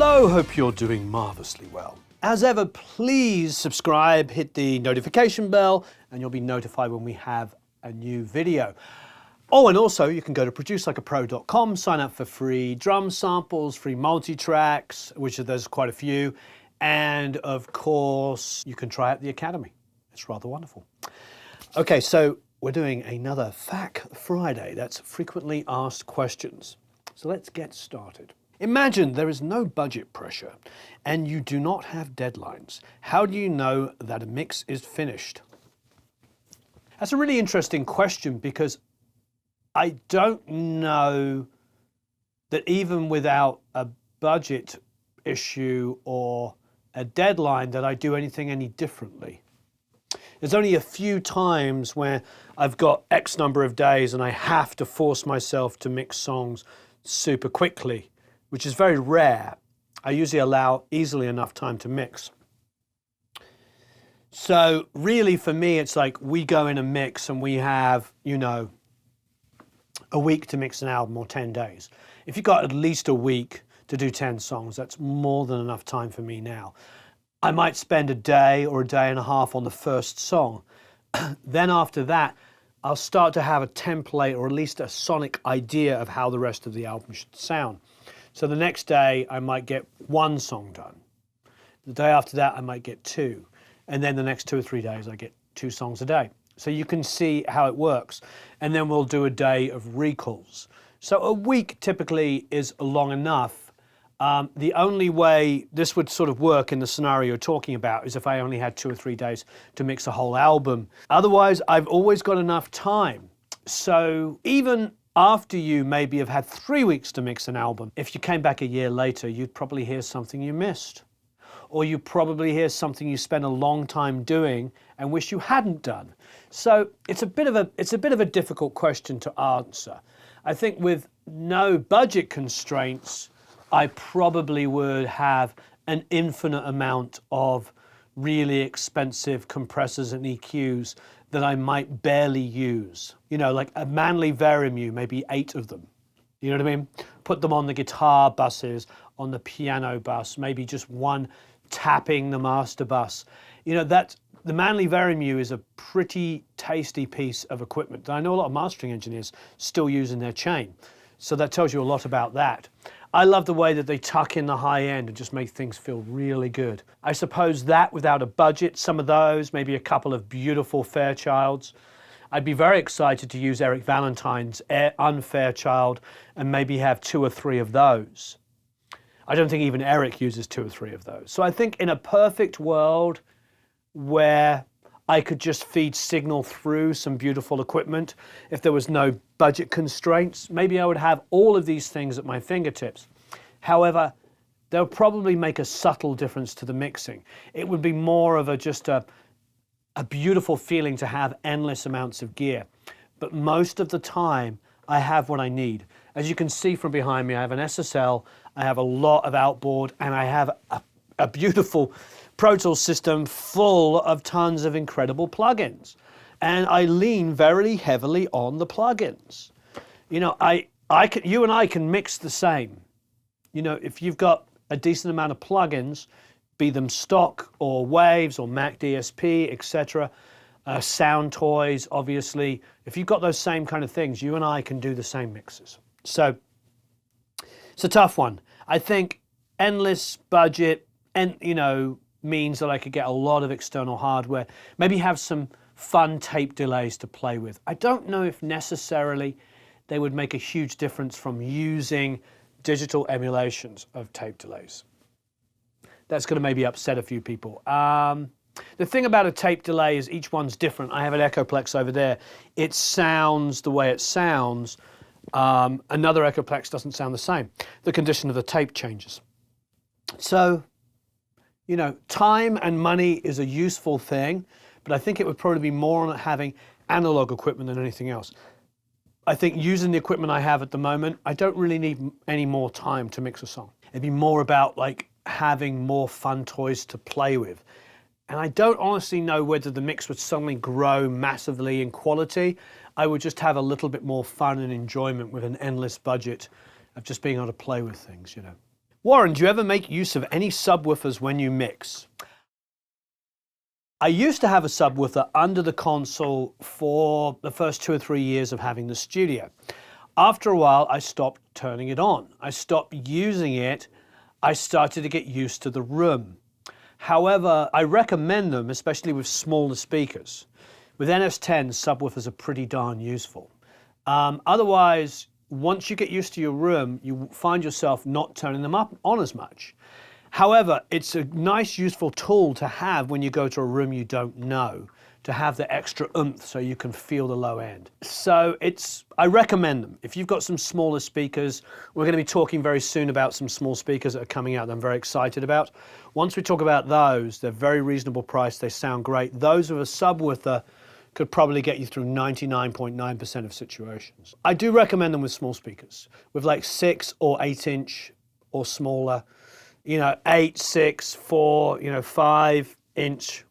Hello, hope you're doing marvelously well. As ever, please subscribe, hit the notification bell, and you'll be notified when we have a new video. Oh, and also you can go to producelikeapro.com, sign up for free drum samples, free multi-tracks, which there's quite a few, and of course, you can try out the Academy. It's rather wonderful. Okay, so we're doing another FAQ Friday. That's frequently asked questions. So let's get started. Imagine there is no budget pressure and you do not have deadlines. How do you know that a mix is finished? That's a really interesting question because I don't know that even without a budget issue or a deadline that I do anything any differently. There's only a few times where I've got X number of days and I have to force myself to mix songs super quickly, which is very rare. I usually allow easily enough time to mix. So really for me, it's like we go in a mix and we have, you know, a week to mix an album or 10 days. If you've got at least a week to do 10 songs, that's more than enough time for me now. I might spend a day or a day and a half on the first song. Then after that, I'll start to have a template or at least a sonic idea of how the rest of the album should sound. So the next day I might get one song done. The day after that I might get two. And then the next 2 or 3 days I get 2 songs a day. So you can see how it works. And then we'll do a day of recalls. So a week typically is long enough. The only way this would sort of work in the scenario you're talking about is if I only had 2 or 3 days to mix a whole album. Otherwise, I've always got enough time. So even after you maybe have had 3 weeks to mix an album, if you came back a year later, you'd probably hear something you missed. Or you probably hear something you spent a long time doing and wish you hadn't done. So it's a bit of a difficult question to answer. I think with no budget constraints, I probably would have an infinite amount of really expensive compressors and EQs that I might barely use. You know, like a Manley Verimu, maybe 8 of them. You know what I mean? Put them on the guitar buses, on the piano bus, maybe just one tapping the master bus. You know, the Manley Verimu is a pretty tasty piece of equipment that I know a lot of mastering engineers still use in their chain. So that tells you a lot about that. I love the way that they tuck in the high end and just make things feel really good. I suppose that without a budget, some of those, maybe a couple of beautiful Fairchilds. I'd be very excited to use Eric Valentine's Unfairchild and maybe have 2 or 3 of those. I don't think even Eric uses 2 or 3 of those. So I think in a perfect world where I could just feed signal through some beautiful equipment, if there was no budget constraints, maybe I would have all of these things at my fingertips. However, they'll probably make a subtle difference to the mixing. It would be more of just a beautiful feeling to have endless amounts of gear. But most of the time, I have what I need. As you can see from behind me, I have an SSL, I have a lot of outboard, and I have a beautiful Pro Tools system full of tons of incredible plugins. And I lean very heavily on the plugins. You know, you and I can mix the same. You know, if you've got a decent amount of plugins, be them stock or Waves or Mac DSP, etc., Sound Toys, obviously. If you've got those same kind of things, you and I can do the same mixes. So it's a tough one. I think endless budget and, you know, means that I could get a lot of external hardware, maybe have some fun tape delays to play with. I don't know if necessarily they would make a huge difference from using digital emulations of tape delays. That's going to maybe upset a few people. The thing about a tape delay is each one's different. I have an Echoplex over there. It sounds the way it sounds. Another Echoplex doesn't sound the same. The condition of the tape changes. So, you know, time and money is a useful thing, but I think it would probably be more on having analog equipment than anything else. I think using the equipment I have at the moment, I don't really need any more time to mix a song. It'd be more about like having more fun toys to play with. And I don't honestly know whether the mix would suddenly grow massively in quality. I would just have a little bit more fun and enjoyment with an endless budget of just being able to play with things, you know. Warren, do you ever make use of any subwoofers when you mix? I used to have a subwoofer under the console for the first 2 or 3 years of having the studio. After a while, I stopped turning it on. I stopped using it. I started to get used to the room. However, I recommend them, especially with smaller speakers. With NS10, subwoofers are pretty darn useful. Otherwise, once you get used to your room, you find yourself not turning them on as much. However, it's a nice, useful tool to have when you go to a room you don't know, to have the extra oomph so you can feel the low end. So I recommend them. If you've got some smaller speakers, we're going to be talking very soon about some small speakers that are coming out that I'm very excited about. Once we talk about those, they're very reasonable price, they sound great. Those with a subwoofer could probably get you through 99.9% of situations. I do recommend them with small speakers, with like 6 or 8 inch or smaller. 8, 6, 4, 5 inch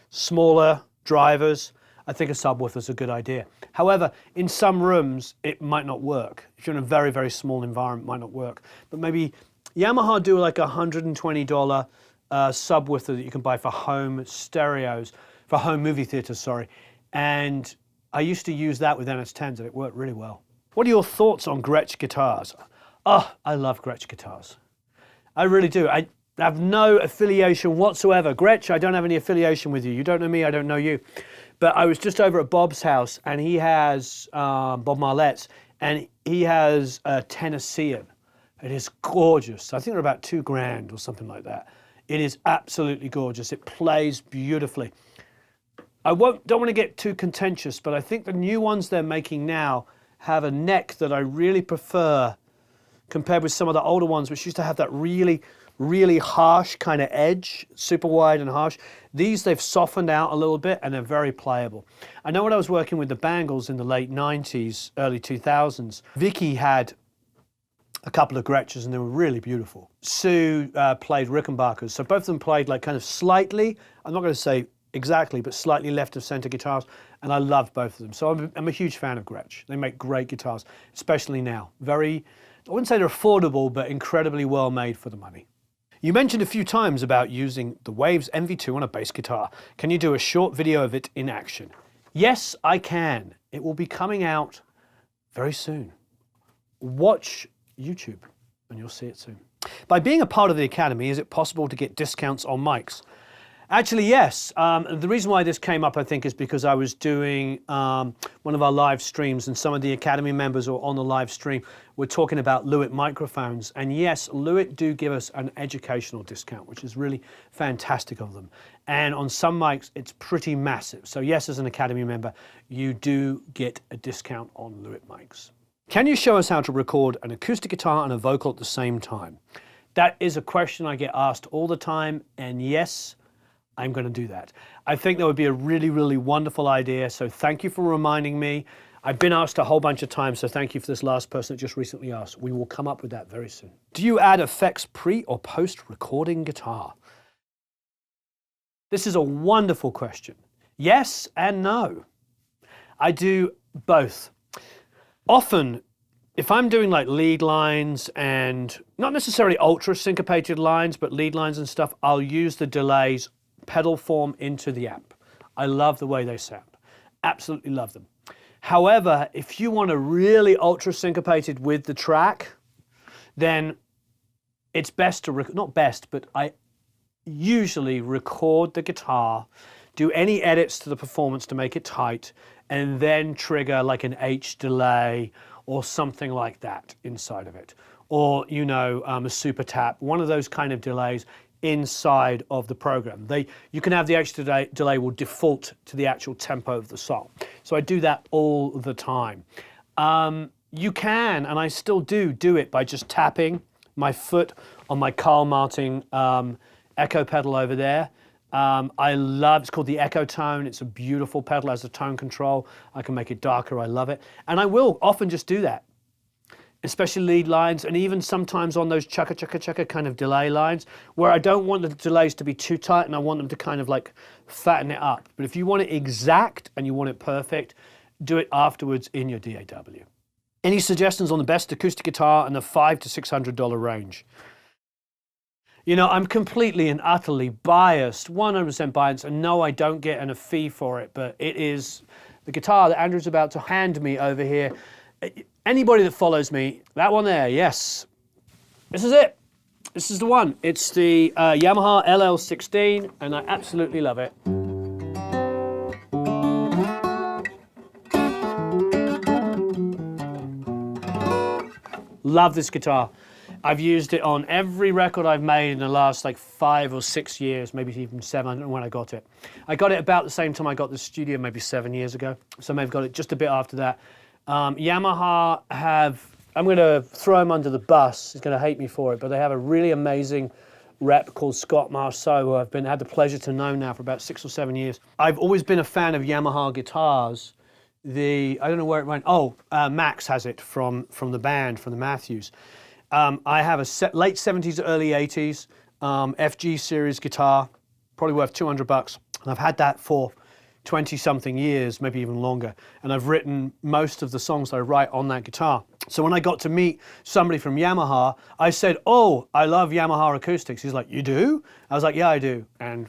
smaller drivers. I think a subwoofer is a good idea. However, in some rooms, it might not work. If you're in a very, very small environment, it might not work. But maybe Yamaha do like a $120 subwoofer that you can buy for home stereos, for home movie theaters, sorry. And I used to use that with NS10s and it worked really well. What are your thoughts on Gretsch Guitars? Oh, I love Gretsch Guitars. I really do. I have no affiliation whatsoever. Gretsch, I don't have any affiliation with you. You don't know me, I don't know you. But I was just over at Bob's house and he has, Bob Marlette's, and he has a Tennessean. It is gorgeous. I think they're about $2,000 or something like that. It is absolutely gorgeous. It plays beautifully. Don't want to get too contentious, but I think the new ones they're making now have a neck that I really prefer compared with some of the older ones, which used to have that really, really harsh kind of edge, super wide and harsh. These, they've softened out a little bit and they're very playable. I know when I was working with the Bangles in the late 90s, early 2000s, Vicky had a couple of Gretsches and they were really beautiful. Sue played Rickenbackers, so both of them played like kind of slightly, I'm not going to say exactly, but slightly left of center guitars, and I love both of them. So I'm a huge fan of Gretsch. They make great guitars, especially now. Very, I wouldn't say they're affordable, but incredibly well made for the money. You mentioned a few times about using the Waves MV2 on a bass guitar. Can you do a short video of it in action? Yes, I can. It will be coming out very soon. Watch YouTube and you'll see it soon. By being a part of the Academy, is it possible to get discounts on mics? Actually, yes. The reason why this came up, I think, is because I was doing one of our live streams and some of the Academy members were on the live stream were talking about Lewitt microphones. And yes, Lewitt do give us an educational discount, which is really fantastic of them. And on some mics, it's pretty massive. So yes, as an Academy member, you do get a discount on Lewitt mics. Can you show us how to record an acoustic guitar and a vocal at the same time? That is a question I get asked all the time, and yes, I'm going to do that. I think that would be a really, really wonderful idea, so thank you for reminding me. I've been asked a whole bunch of times, so thank you for this last person that just recently asked. We will come up with that very soon. Do you add effects pre or post recording guitar? This is a wonderful question. Yes and no. I do both. Often, if I'm doing like lead lines and not necessarily ultra syncopated lines, but lead lines and stuff, I'll use the delays pedal form into the amp. I love the way they sound. Absolutely love them. However, if you want to really ultra syncopated with the track, then it's best to, not best, but I usually record the guitar, do any edits to the performance to make it tight, and then trigger like an H delay or something like that inside of it. Or, a super tap, one of those kind of delays inside of the program. You can have the H delay will default to the actual tempo of the song. So I do that all the time. You can, and I still do it by just tapping my foot on my Carl Martin echo pedal over there. It's called the Echo Tone. It's a beautiful pedal, has a tone control. I can make it darker, I love it. And I will often just do that, especially lead lines, and even sometimes on those chugga chugga chugga kind of delay lines, where I don't want the delays to be too tight and I want them to kind of like fatten it up. But if you want it exact and you want it perfect, do it afterwards in your DAW. Any suggestions on the best acoustic guitar in the $500 to $600 range? You know, I'm completely and utterly biased, 100% biased, and no, I don't get a fee for it, but it is the guitar that Andrew's about to hand me over here. Anybody that follows me, that one there, yes. This is it. This is the one. It's the Yamaha LL16, and I absolutely love it. Love this guitar. I've used it on every record I've made in the last like 5 or 6 years, maybe even 7, I don't know when I got it. I got it about the same time I got the studio, maybe 7 years ago. So maybe got it just a bit after that. Yamaha have, I'm gonna throw him under the bus, he's gonna hate me for it, but they have a really amazing rep called Scott Marceau, who I've had the pleasure to know now for about 6 or 7 years. I've always been a fan of Yamaha guitars. I don't know where it went. Oh, Max has it from the band, from the Matthews. I have a late 70s, early 80s FG series guitar, probably worth $200. And I've had that for 20-something years, maybe even longer. And I've written most of the songs that I write on that guitar. So when I got to meet somebody from Yamaha, I said, oh, I love Yamaha acoustics. He's like, you do? I was like, yeah, I do. And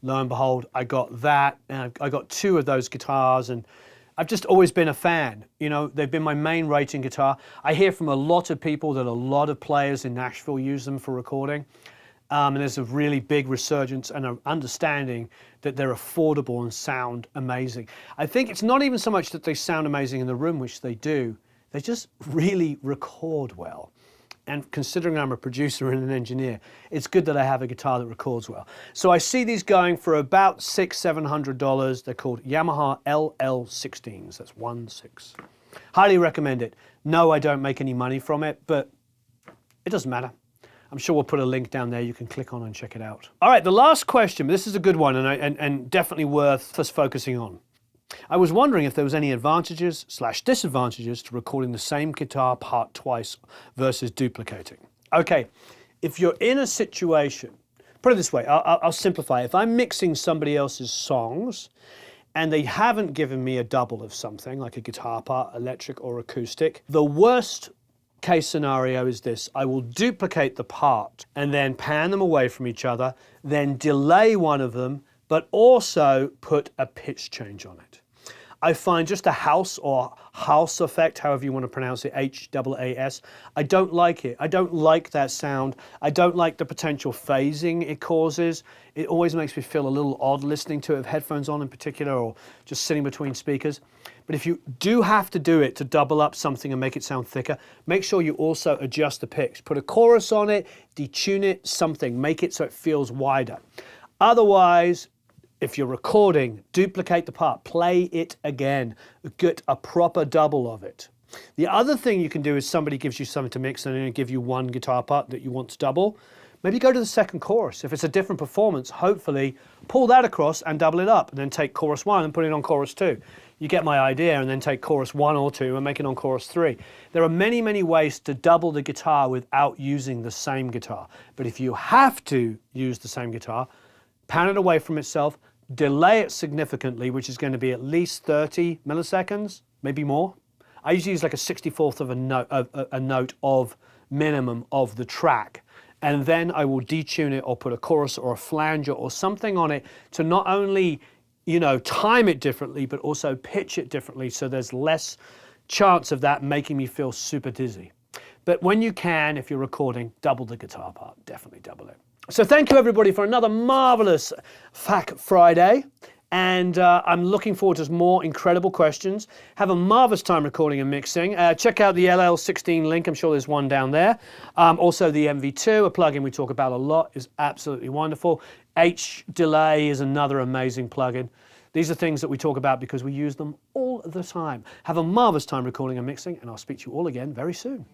lo and behold, I got that. And I got 2 of those guitars. And I've just always been a fan. You know, they've been my main rating guitar. I hear from a lot of people that a lot of players in Nashville use them for recording. And there's a really big resurgence and an understanding that they're affordable and sound amazing. I think it's not even so much that they sound amazing in the room, which they do. They just really record well. And considering I'm a producer and an engineer, it's good that I have a guitar that records well. So I see these going for about $600-700. They're called Yamaha LL16s. That's 1-6. Highly recommend it. No, I don't make any money from it, but it doesn't matter. I'm sure we'll put a link down there you can click on and check it out. All right, the last question. This is a good one and definitely worth us focusing on. I was wondering if there was any advantages/disadvantages to recording the same guitar part twice versus duplicating. Okay, if you're in a situation, put it this way, I'll simplify. If I'm mixing somebody else's songs and they haven't given me a double of something, like a guitar part, electric or acoustic, the worst case scenario is this. I will duplicate the part and then pan them away from each other, then delay one of them, but also put a pitch change on it. I find just a house effect, however you want to pronounce it, H-A-A-S, I don't like it. I don't like that sound. I don't like the potential phasing it causes. It always makes me feel a little odd listening to it with headphones on in particular, or just sitting between speakers. But if you do have to do it to double up something and make it sound thicker, make sure you also adjust the pitch. Put a chorus on it, detune it, something, make it so it feels wider. Otherwise, if you're recording, duplicate the part, play it again, get a proper double of it. The other thing you can do is somebody gives you something to mix and then give you one guitar part that you want to double. Maybe go to the second chorus. If it's a different performance, hopefully pull that across and double it up and then take chorus 1 and put it on chorus 2. You get my idea, and then take chorus 1 or 2 and make it on chorus 3. There are many, many ways to double the guitar without using the same guitar. But if you have to use the same guitar, pan it away from itself, delay it significantly, which is going to be at least 30 milliseconds, maybe more. I usually use like a 64th of a note of minimum of the track. And then I will detune it or put a chorus or a flanger or something on it to not only, you know, time it differently, but also pitch it differently so there's less chance of that making me feel super dizzy. But when you can, if you're recording, double the guitar part, definitely double it. So thank you everybody for another marvelous FAQ Friday, and I'm looking forward to more incredible questions. Have a marvelous time recording and mixing. Check out the LL16 link, I'm sure there's one down there. Also the MV2, a plugin we talk about a lot, is absolutely wonderful. H-Delay is another amazing plugin. These are things that we talk about because we use them all the time. Have a marvelous time recording and mixing, and I'll speak to you all again very soon.